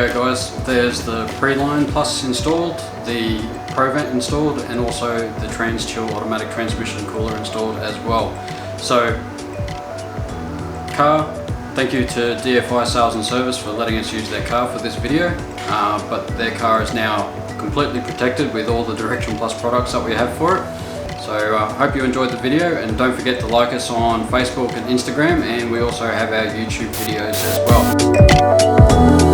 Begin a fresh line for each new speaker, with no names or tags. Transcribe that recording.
you go guys, there's the Pre-Line Plus installed, the ProVent installed, and also the Transchill automatic transmission cooler installed as well. So car, thank you to DFI Sales and Service for letting us use their car for this video, but their car is now completely protected with all the Direction Plus products that we have for it. So I hope you enjoyed the video, and don't forget to like us on Facebook and Instagram, and we also have our YouTube videos as well.